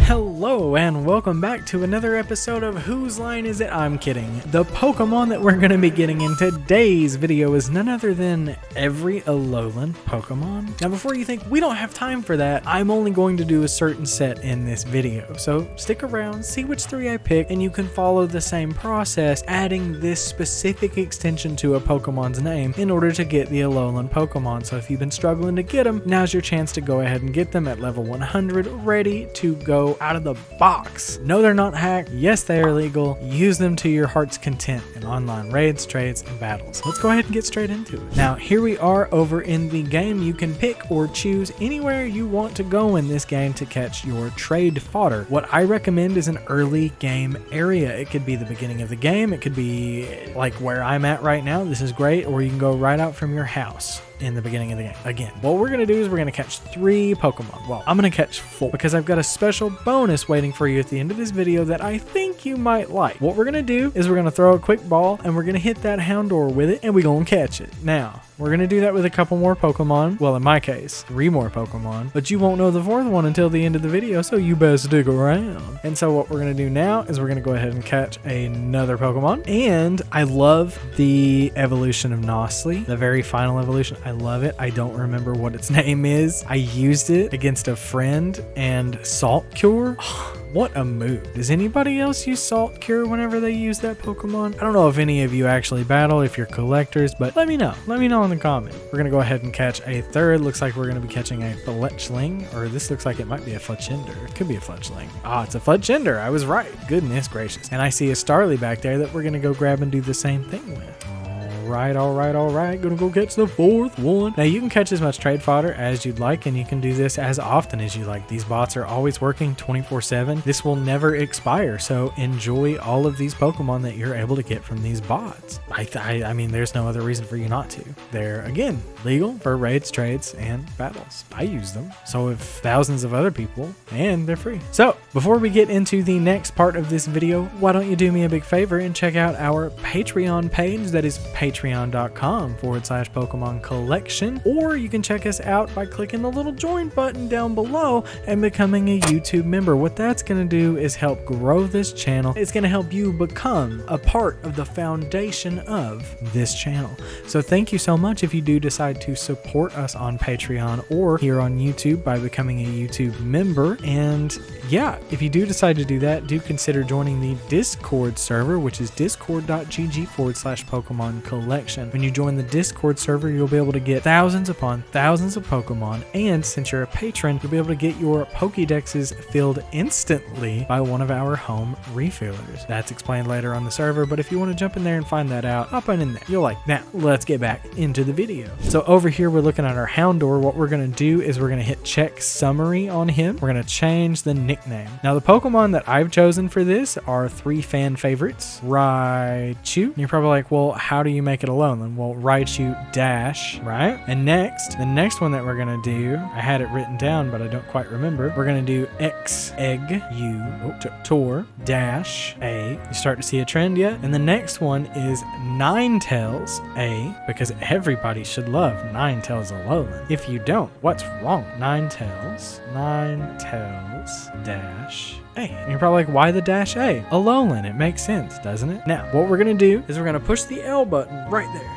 Hello and welcome back to another episode of Whose Line Is It? I'm kidding. The Pokemon that we're going to be getting in today's video is none other than every Alolan Pokemon. Now before you think we don't have time for that, I'm only going to do a certain set in this video. So stick around, see which three I pick, and you can follow the same process, adding this specific extension to a Pokemon's name in order to get the Alolan Pokemon. So if you've been struggling to get them, now's your chance to go ahead and get them at level 100, ready to go out of the box. No, they're not hacked. Yes, they are legal. Use them to your heart's content in online raids, trades, and battles. Let's go ahead and get straight into it. Now, here we are over in the game. You can pick or choose anywhere you want to go in this game to catch your trade fodder. What I recommend is an early game area. It could be the beginning of the game. It could be like where I'm at right now. This is great. Or you can go right out from your house in the beginning of the game. Again, what we're going to do is we're going to catch 3 Pokemon. Well, I'm going to catch 4 because I've got a special bonus waiting for you at the end of this video that I think you might like. What we're going to do is we're going to throw a quick ball and we're going to hit that Houndour with it and we're going to catch it. Now, we're going to do that with a couple more Pokemon. Well, in my case, 3 more Pokemon, but you won't know the 4th one until the end of the video, so you better stick around. And so what we're going to do now is we're going to go ahead and catch another Pokemon. And I love the evolution of Nosly, the very final evolution. I love it. I don't remember what its name is. I used it against a friend and Salt Cure. What a move. Does anybody else use Salt Cure whenever they use that Pokemon? I don't know if any of you actually battle, if you're collectors, but let me know. Let me know in the comment. We're going to go ahead and catch a 3rd. Looks like we're going to be catching a Fletchling, or this looks like it might be a Fletchinder. It could be a Fletchling. Ah, it's a Fletchinder. I was right. Goodness gracious. And I see a Starly back there that we're going to go grab and do the same thing with. All right. Gonna go catch the 4th one. Now you can catch as much trade fodder as you'd like, and you can do this as often as you like. These bots are always working 24/7. This will never expire, so enjoy all of these Pokemon that you're able to get from these bots. I mean, there's no other reason for you not to. They're, again, legal for raids, trades, and battles. I use them. So have thousands of other people, and they're free. So before we get into the next part of this video, why don't you do me a big favor and check out our Patreon page. That is patreon.com/Pokemon Collection, or you can check us out by clicking the little join button down below and becoming a YouTube member. What that's going to do is help grow this channel. It's going to help you become a part of the foundation of this channel. So thank you so much if you do decide to support us on Patreon or here on YouTube by becoming a YouTube member. And yeah, if you do decide to do that, do consider joining the Discord server, which is discord.gg/Pokemon Collection. When you join the Discord server, you'll be able to get thousands upon thousands of Pokemon, and since you're a patron, you'll be able to get your Pokédexes filled instantly by one of our home refillers. That's explained later on the server, but if you want to jump in there and find that out, hop on in there. You'll like that. Now, let's get back into the video. So over here, we're looking at our Houndour. What we're going to do is we're going to hit check summary on him. We're going to change the nickname. Now, the Pokemon that I've chosen for this are 3 fan favorites. Raichu. And you're probably like, well, how do you make it Alolan? Well, Raichu dash, right? And next, the next one that we're going to do, I had it written down, but I don't quite remember. We're going to do xxxx-A. You start to see a trend yet? And the next one is Ninetails-a, because everybody should love Ninetails-a Alolan. If you don't, what's wrong? Ninetails dash A. And you're probably like, why the dash A? Alolan, it makes sense, doesn't it? Now, what we're going to do is we're going to push the L button right there,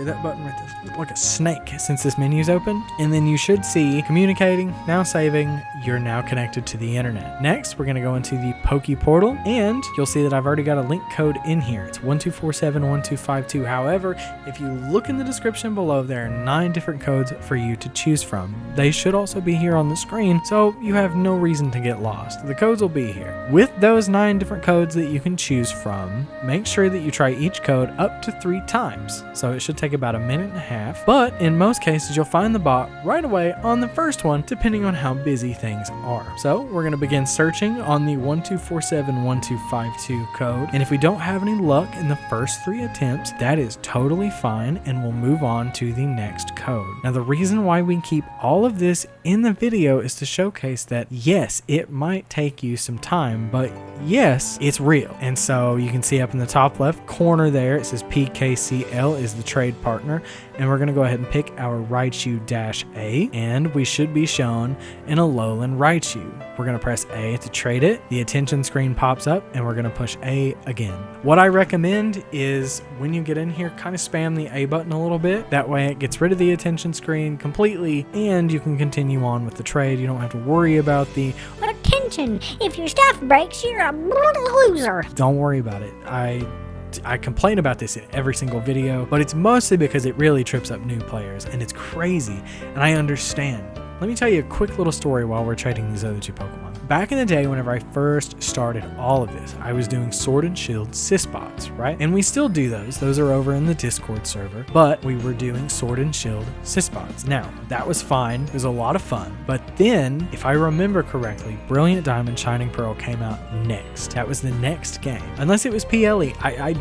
that button right there, like a snake since this menu's open. And then you should see communicating, now saving, you're now connected to the internet. Next, we're going to go into the Poke Portal, and you'll see that I've already got a link code in here. It's 12471252. However, if you look in the description below, there are 9 different codes for you to choose from. They should also be here on the screen, so you have no reason to get lost. The codes will be here. With those 9 different codes that you can choose from, make sure that you try each code up to 3 times. So it should take about a minute and a half, but in most cases you'll find the bot right away on the first one, depending on how busy things are. So we're going to begin searching on the 12471252 code, and if we don't have any luck in the first 3 attempts, that is totally fine, and we'll move on to the next code. Now, the reason why we keep all of this in the video is to showcase that yes, it might take you some time, but yes, it's real. And so you can see up in the top left corner there, it says PKCL is the trade partner, and we're going to go ahead and pick our Raichu-A, and we should be shown an Alolan Raichu. We're going to press A to trade it. The attention screen pops up, and we're going to push A again. What I recommend is when you get in here, kind of spam the A button a little bit. That way it gets rid of the attention screen completely, and you can continue on with the trade. You don't have to worry about the attention. If your stuff breaks, you're a loser. Don't worry about it. I complain about this in every single video, but it's mostly because it really trips up new players, and it's crazy, and I understand. Let me tell you a quick little story while we're trading these other two Pokemon. Back in the day, whenever I first started all of this, I was doing Sword and Shield Sysbots, right? And we still do those. Those are over in the Discord server, but we were doing Sword and Shield Sysbots. Now, that was fine. It was a lot of fun. But then, if I remember correctly, Brilliant Diamond Shining Pearl came out next. That was the next game. Unless it was PLA. I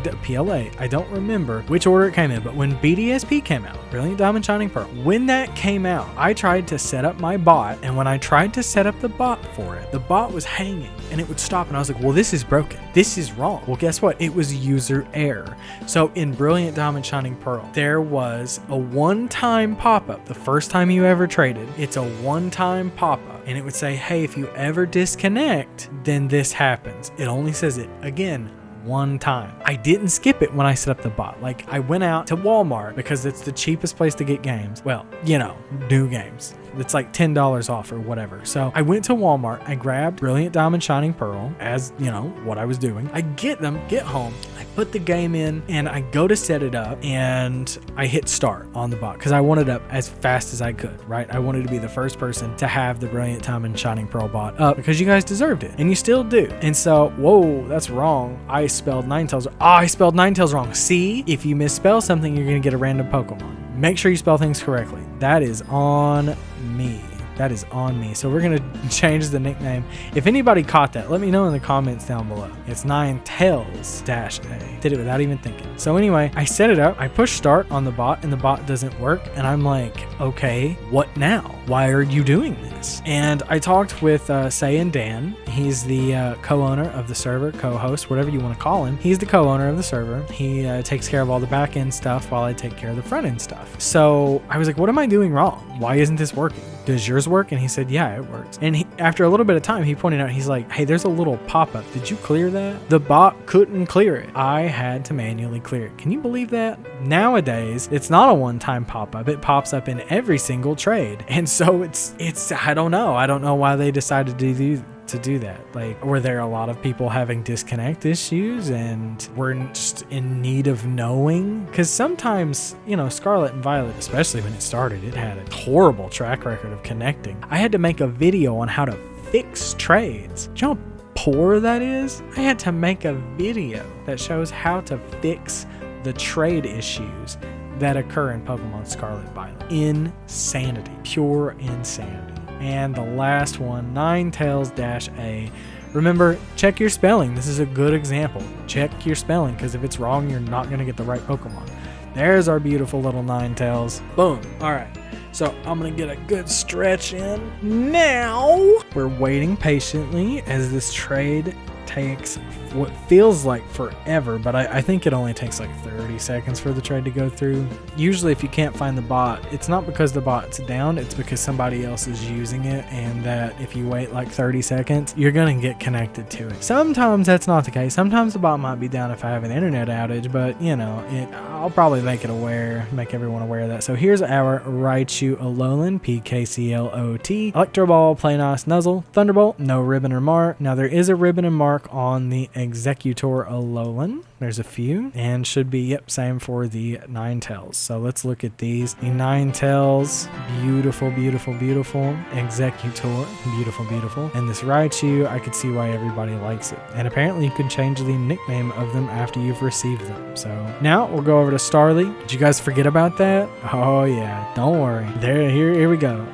don't remember which order it came in, but when BDSP came out, Brilliant Diamond Shining Pearl, when that came out, I tried to set up my bot, and when I tried to set up the bot for it, the bot was hanging and it would stop, and I was like, well, this is broken. This is wrong. Well, guess what? It was user error. So in Brilliant Diamond Shining Pearl, there was a one-time pop-up. The first time you ever traded, it's a one-time pop-up, and it would say, hey, if you ever disconnect, then this happens. It only says it again one time. I didn't skip it when I set up the bot. Like, I went out to Walmart because it's the cheapest place to get games. Well, you know, new games. It's like $10 off or whatever. So I went to Walmart, I grabbed Brilliant Diamond Shining Pearl, as you know, what I was doing. I get home, I put the game in, and I go to set it up, and I hit start on the bot because I wanted it up as fast as I could, right? I wanted to be the first person to have the Brilliant Diamond Shining Pearl bot up because you guys deserved it, and you still do. And so, whoa, that's wrong. I spelled Ninetails. Oh, I spelled Ninetails wrong. See, if you misspell something, you're going to get a random Pokemon. Make sure you spell things correctly. That is on me. That is on me. So we're going to change the nickname. If anybody caught that, let me know in the comments down below. It's Ninetails-a. Did it without even thinking. So anyway, I set it up. I push start on the bot, and the bot doesn't work. And I'm like, okay, what now? Why are you doing this? And I talked with Say and Dan. He's the co-owner of the server, co-host, whatever you want to call him. He's the co-owner of the server. He takes care of all the back end stuff while I take care of the front end stuff. So I was like, what am I doing wrong? Why isn't this working? Does yours work? And he said, yeah, it works. And after a little bit of time, he pointed out, he's like, hey, there's a little pop-up. Did you clear that? The bot couldn't clear it. I had to manually clear it. That. Can you believe that? Nowadays, it's not a one-time pop-up. It pops up in every single trade. And so it's I don't know. I don't know why they decided to do that. Like, were there a lot of people having disconnect issues and were just in need of knowing? Because sometimes, you know, Scarlet and Violet, especially when it started, it had a horrible track record of connecting. I had to make a video on how to fix trades. Do you know how poor that is? I had to make a video that shows how to fix the trade issues that occur in Pokemon Scarlet Violet. Insanity. Pure insanity. And the last one, Ninetails-a. Remember, check your spelling. This is a good example. Check your spelling, because if it's wrong, you're not going to get the right Pokemon. There's our beautiful little Ninetales. Boom. All right. So I'm going to get a good stretch in now. We're waiting patiently as this trade takes what feels like forever, but I think it only takes like 30 seconds for the trade to go through. Usually if you can't find the bot, it's not because the bot's down, it's because somebody else is using it, and that if you wait like 30 seconds, you're gonna get connected to it. Sometimes that's not the case. Sometimes the bot might be down if I have an internet outage, but you know, I'll probably make everyone aware of that. So here's our Raichu-a Alolan PKCL OT, Electro Ball, Planos, Nuzzle, Thunderbolt, no ribbon or mark. Now there is a ribbon and mark on the Executor Alolan. There's a few, and should be, yep, same for the Ninetales. So let's look at these. The Ninetales, beautiful, beautiful, beautiful. Executor, beautiful, beautiful. And this Raichu, I could see why everybody likes it. And apparently you can change the nickname of them after you've received them. So now we'll go over to Starly. Did you guys forget about that? Oh yeah, don't worry. Here we go.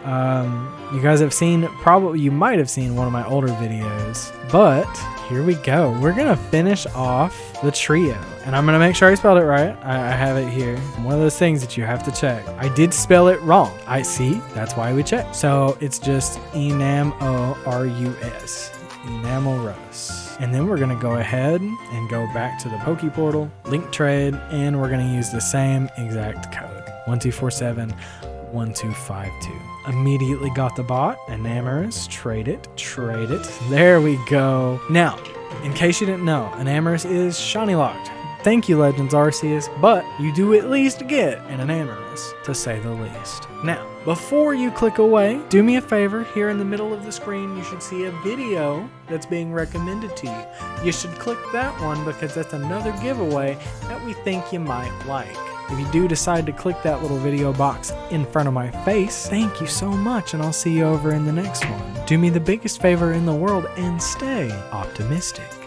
You guys have seen, you might have seen one of my older videos, but here we go. We're gonna finish off the trio, and I'm gonna make sure I spelled it right. I have it here. One of those things that you have to check. I did spell it wrong. I see. That's why we check. So it's just Enamorus. Enamorus. And then we're gonna go ahead and go back to the Poke Portal, link trade, and we're gonna use the same exact code. 1247 1252. Immediately got the bot. Enamorous, trade it. There we go. Now, in case you didn't know, Enamorous is shiny locked. Thank you, Legends Arceus, but you do at least get an Enamorous, to say the least. Now, before you click away, do me a favor. Here in the middle of the screen, you should see a video that's being recommended to you. You should click that one because that's another giveaway that we think you might like. If you do decide to click that little video box in front of my face, thank you so much, and I'll see you over in the next one. Do me the biggest favor in the world and stay optimistic.